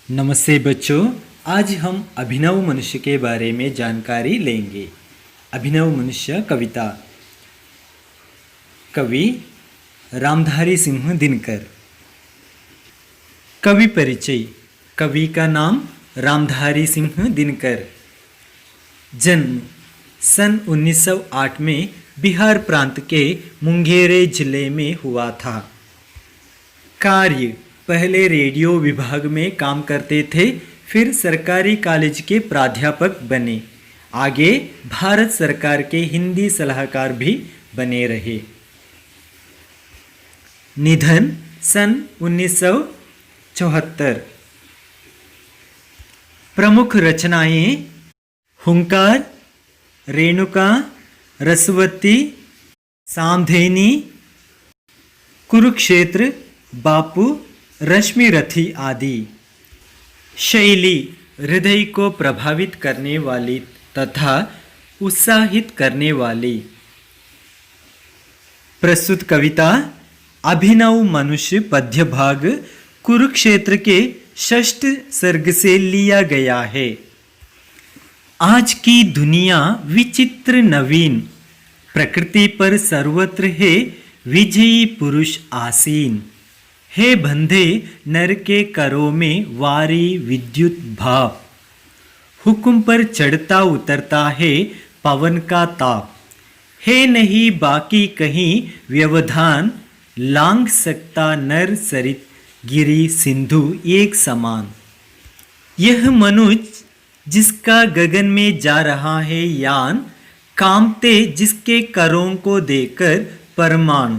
नमस्ते बच्चों, आज हम अभिनव मनुष्य के बारे में जानकारी लेंगे। अभिनव मनुष्य कविता। कवि रामधारी सिंह दिनकर। कवि परिचय। कवि का नाम रामधारी सिंह दिनकर। जन्म सन 1908 में बिहार प्रांत के मुंगेर जिले में हुआ था। कार्य पहले रेडियो विभाग में काम करते थे, फिर सरकारी कॉलेज के प्राध्यापक बने। आगे भारत सरकार के हिंदी सलाहकार भी बने रहे। निधन सन 1974। प्रमुख रचनाएं हुंकार, रेणुका, रसवती, सामधेनी, कुरुक्षेत्र, बापू, रश्मिरथी आदि। शैली हृदय को प्रभावित करने वाली तथा उत्साहित करने वाली। प्रस्तुत कविता अभिनव मनुष्य पद्य भाग कुरुक्षेत्र के 6th सर्ग से लिया गया है। आज की दुनिया विचित्र नवीन, प्रकृति पर सर्वत्र है विजयी पुरुष आसीन। हे बंधे नर के करों में वारी विद्युत भाव, हुक्म पर चढ़ता उतरता है पवन का ताप। है नहीं बाकी कहीं व्यवधान, लांघ सकता नर सरित गिरी सिंधु एक समान। यह मनुष्य जिसका गगन में जा रहा है यान, कांपते जिसके करों को देकर परमाणु।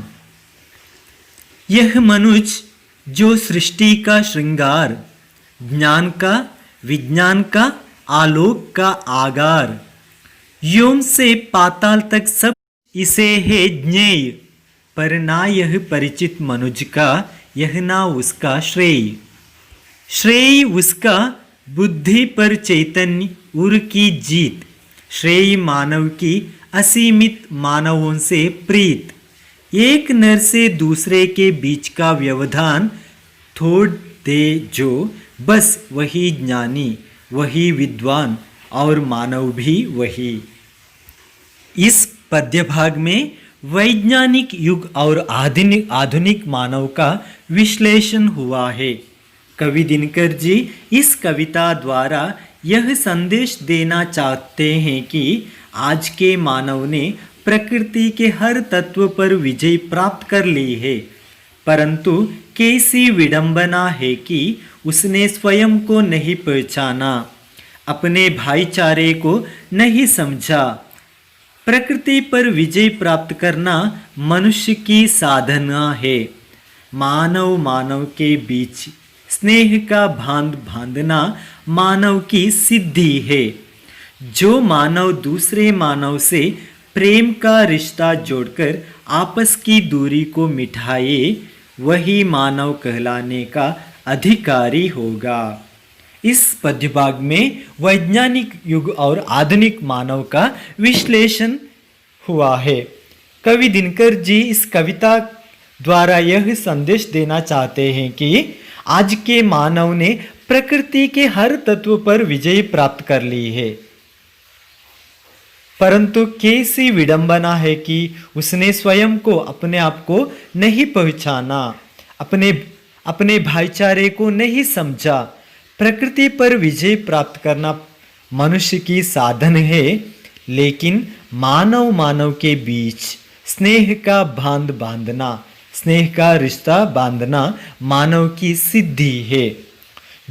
यह मनुष्य जो सृष्टि का श्रृंगार, ज्ञान का विज्ञान का आलोक का आगार। व्योम से पाताल तक सब इसे है ज्ञेय, पर ना यह परिचित मनुज का, यह ना उसका श्रेय। श्रेय उसका बुद्धि पर चैतन्य उर की जीत, श्रेय मानव की असीमित मानवों से प्रीत। एक नर से दूसरे के बीच का व्यवधान छोड़ दे जो, बस वही ज्ञानी, वही विद्वान और मानव भी वही। इस पद्य भाग में वैज्ञानिक युग और आधुनिक मानव का विश्लेषण हुआ है। कवि दिनकर जी इस कविता द्वारा यह संदेश देना चाहते हैं कि आज के मानव ने प्रकृति के हर तत्व पर विजय प्राप्त कर ली है, परंतु कैसी विडंबना है कि उसने स्वयं को नहीं पहचाना, अपने भाईचारे को नहीं समझा। प्रकृति पर विजय प्राप्त करना मनुष्य की साधना है। मानव के बीच स्नेह का बांध बांधना मानव की सिद्धि है। जो मानव दूसरे मानव से प्रेम का रिश्ता जोड़कर आपस की दूरी को मिटाए, वही मानव कहलाने का अधिकारी होगा। इस पद्य भाग में वैज्ञानिक युग और आधुनिक मानव का विश्लेषण हुआ है। कवि दिनकर जी इस कविता द्वारा यह संदेश देना चाहते हैं कि आज के मानव ने प्रकृति के हर तत्व पर विजय प्राप्त कर ली है, परंतु कैसी विडंबना है कि उसने स्वयं को, अपने आप को नहीं पहचाना, अपने भाईचारे को नहीं समझा। प्रकृति पर विजय प्राप्त करना मनुष्य की साधन है, लेकिन मानव के बीच स्नेह का बांध बांधना, स्नेह का रिश्ता बांधना मानव की सिद्धि है।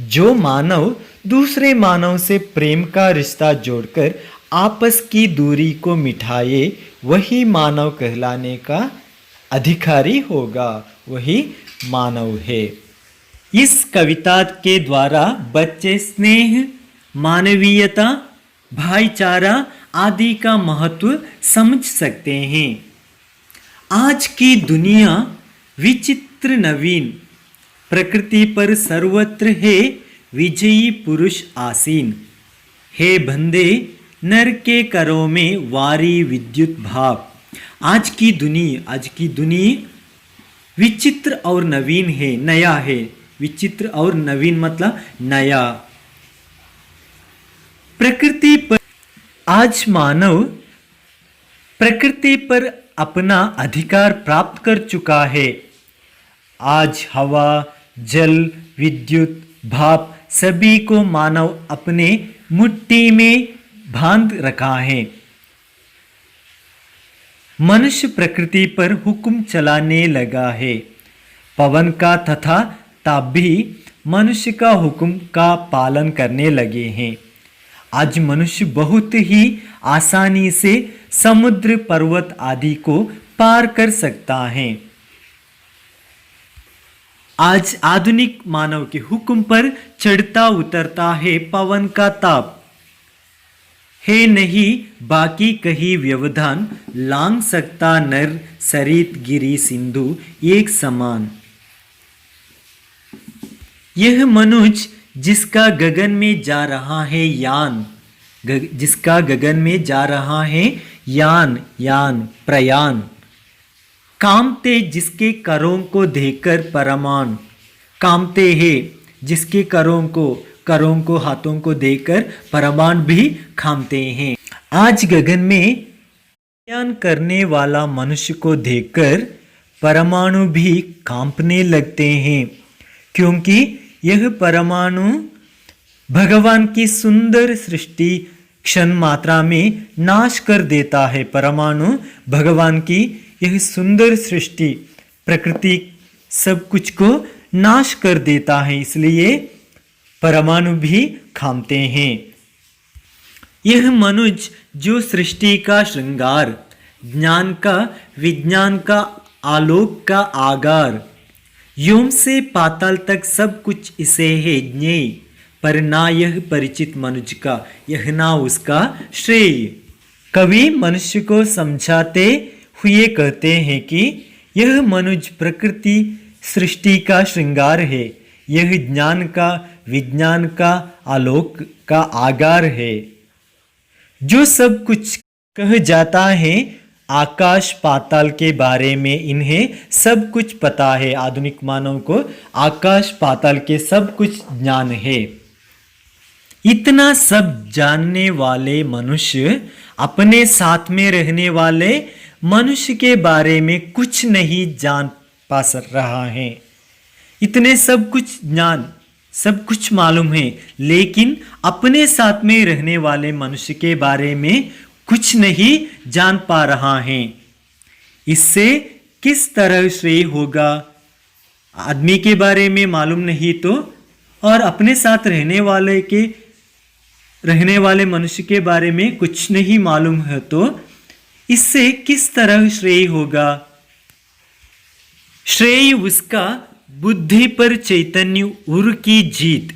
जो मानव दूसरे मानव से प्रेम का रिश्ता जोड़कर आपस की दूरी को मिटाए, वही मानव कहलाने का अधिकारी होगा, वही मानव है। इस कविता के द्वारा बच्चे स्नेह, मानवीयता, भाईचारा आदि का महत्व समझ सकते हैं। आज की दुनिया विचित्र नवीन, प्रकृति पर सर्वत्र है विजयी पुरुष आसीन। हे बंदे नर के करों में वारी विद्युत भाव। आज की दुनिया विचित्र और नवीन है, नया है। विचित्र और नवीन मतलब नया। प्रकृति पर आज मानव प्रकृति पर अपना अधिकार प्राप्त कर चुका है। आज हवा, जल, विद्युत, भाप सभी को मानव अपने मुट्ठी में बांध रखा है। मनुष्य प्रकृति पर हुक्म चलाने लगा है। पवन का तथा ताप भी मनुष्य का हुक्म का पालन करने लगे हैं। आज मनुष्य बहुत ही आसानी से समुद्र, पर्वत आदि को पार कर सकता है। आज आधुनिक मानव के हुक्म पर चढ़ता उतरता है पवन का ताप। है नहीं बाकी कहीं व्यवधान, लांग सकता नर सरित गिरी सिंधु एक समान। यह मनुष्य जिसका गगन में जा रहा है यान, जिसका गगन में जा रहा है यान प्रयाण। कामते जिसके करों को देखकर परमाणु, कामते हैं जिसके करों को हाथों को देखकर परमाणु भी खामते हैं। आज गगन में प्रयाण करने वाला मनुष्य को देखकर परमाणु भी कांपने लगते हैं, क्योंकि यह परमाणु भगवान की सुंदर सृष्टि क्षण मात्रा में नाश कर देता है। परमाणु भगवान की यह सुंदर सृष्टि, प्रकृति सब कुछ को नाश कर देता है, इसलिए परमाणु भी खामते हैं। यह मनुष्य जो सृष्टि का श्रृंगार, ज्ञान का, विज्ञान का, आलोक का आगार, योम से पाताल तक सब कुछ इसे है ज्ञेय, पर ना यह परिचित मनुष्य का, यह ना उसका श्रेय। कवि मनुष्य को समझाते हुए कहते हैं कि यह मनुष्य प्रकृति सृष्टि का श्रृंगार है, यह ज्ञान का, विज्ञान का, आलोक का आगार है। जो सब कुछ कह जाता है आकाश पाताल के बारे में, इन्हें सब कुछ पता है। आधुनिक मानव को आकाश पाताल के सब कुछ ज्ञान है। इतना सब जानने वाले मनुष्य अपने साथ में रहने वाले मनुष्य के बारे में कुछ नहीं जान पा रहा है। इतने सब कुछ ज्ञान, सब कुछ मालूम है, लेकिन अपने साथ में रहने वाले मनुष्य के बारे में कुछ नहीं जान पा रहा है। इससे किस तरह श्रेय होगा? आदमी के बारे में मालूम नहीं तो, और अपने साथ रहने वाले मनुष्य के बारे में कुछ नहीं मालूम है तो इससे किस तरह श्रेय होगा? श्रेय उसका बुद्धि पर चैतन्य उर की जीत,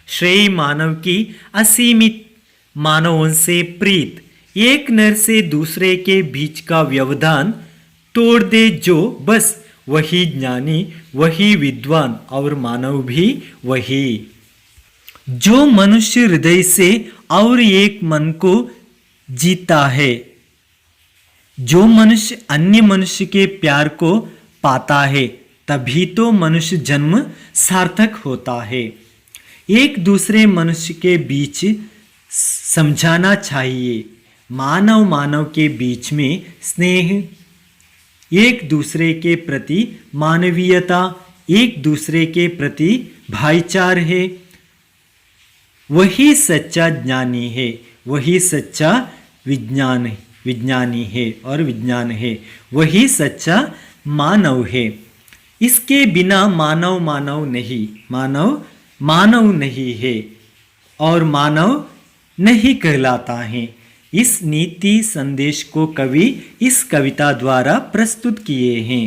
श्रेय मानव की असीमित मानवों से प्रीत, एक नर से दूसरे के बीच का व्यवधान तोड़ दे जो, बस वही ज्ञानी, वही विद्वान और मानव भी वही। जो मनुष्य हृदय से और एक मन को जीता है, जो मनुष्य अन्य मनुष्य के प्यार को पाता है, तभी तो मनुष्य जन्म सार्थक होता है। एक दूसरे मनुष्य के बीच समझाना चाहिए, मानव मानव के बीच में स्नेह, एक दूसरे के प्रति मानवीयता, एक दूसरे के प्रति भाईचारा है। वही सच्चा ज्ञानी है, वही सच्चा विज्ञानी है और विज्ञान है, वही सच्चा मानव है। इसके बिना मानव मानव नहीं है और मानव नहीं कहलाता है। इस नीति संदेश को कवि इस कविता द्वारा प्रस्तुत किए हैं।